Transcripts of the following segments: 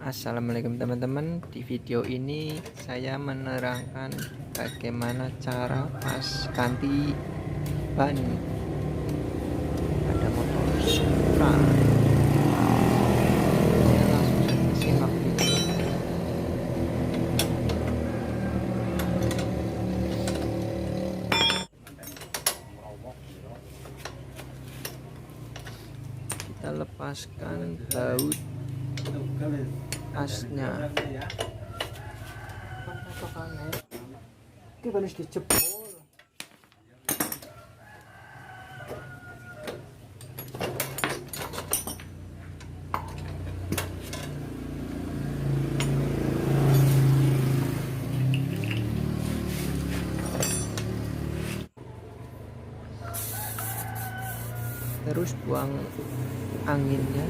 Assalamualaikum teman-teman. Di video ini saya menerangkan bagaimana cara pas ganti ban pada motor Supra. Ya, langsung saja simak video. Kita lepaskan baut asnya. Ini harus dijebol. Terus buang anginnya.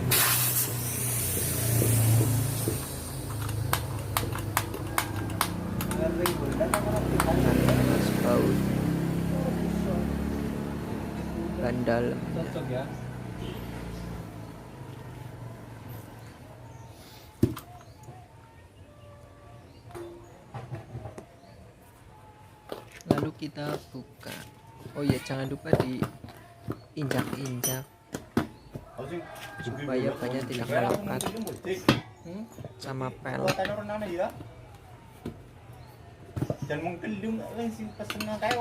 Panas baut ban dalamnya. Lalu kita buka. Oh iya, jangan lupa diinjak-injak supaya bannya tidak melekat sama pel. Ini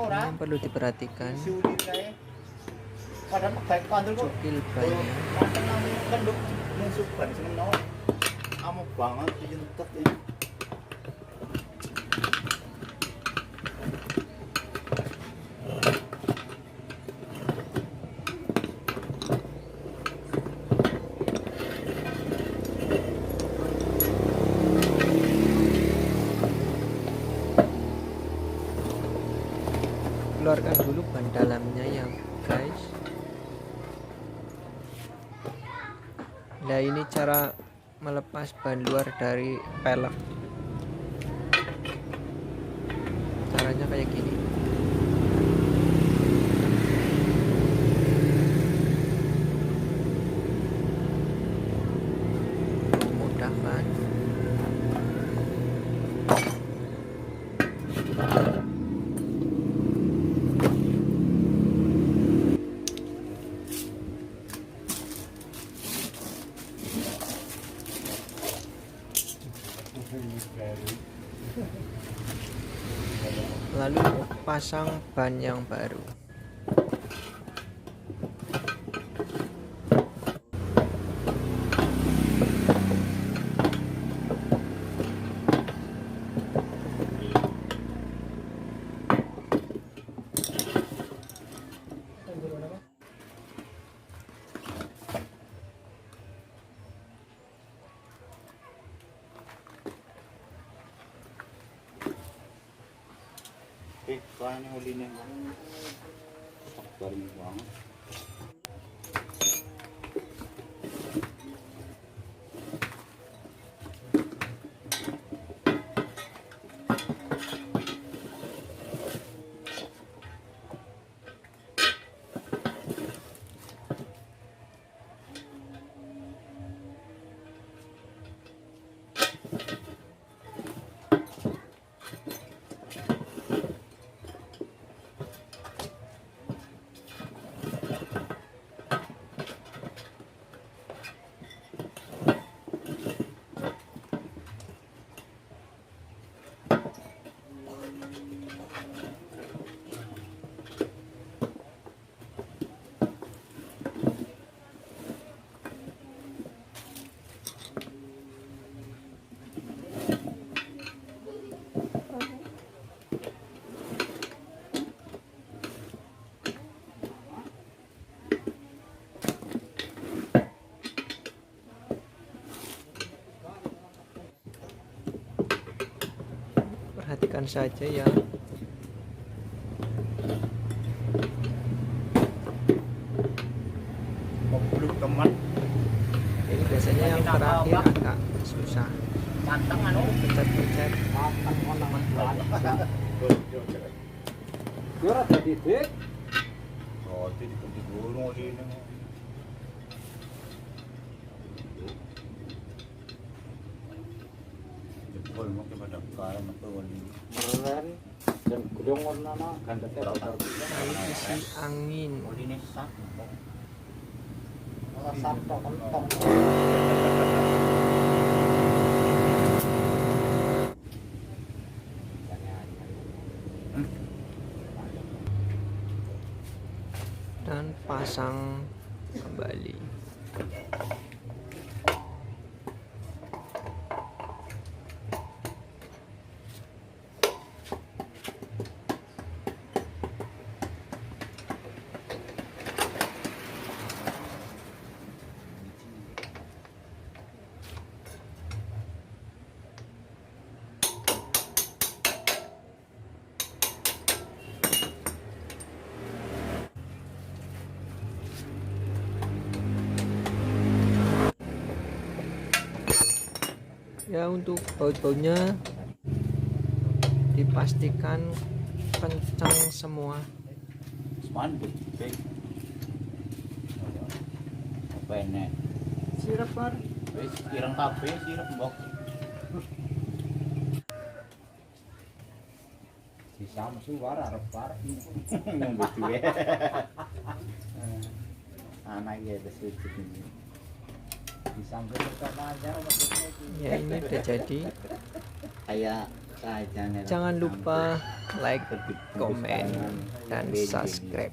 yang perlu diperhatikan, cukil bannya. Keluarkan dulu ban dalamnya ya guys. Nah, ini cara melepas ban luar dari pelek. Caranya kayak gini. Mudah kan? Lalu pasang ban yang baru. Kayaknya hulinya garing banget. Perhatikan saja ya. Goblok teman. Ini biasanya yang terakhir agak susah. Pencet-pencet. Yo ora dadi dik. Oh, di gunung ini. Boy mo kepada kaya matu oli. Meren dan gudang warna na gandetnya kotor. Lalu isi angin. Oli nih sak. Ora santok kentok. Dan pasang kembali. Ya, untuk baut-bautnya dipastikan kencang semua. Mandek, baik. Apa ini? Sirap par. Wis ireng kabeh sirep mbok. Si Samsu war arep par. Ngombe duwe. Anak ya wis lucu ini. Si Samsu terkena aja maksudnya itu. Ya, ini udah jadi. Kayak kajane. Jangan lupa like, komen, dan subscribe.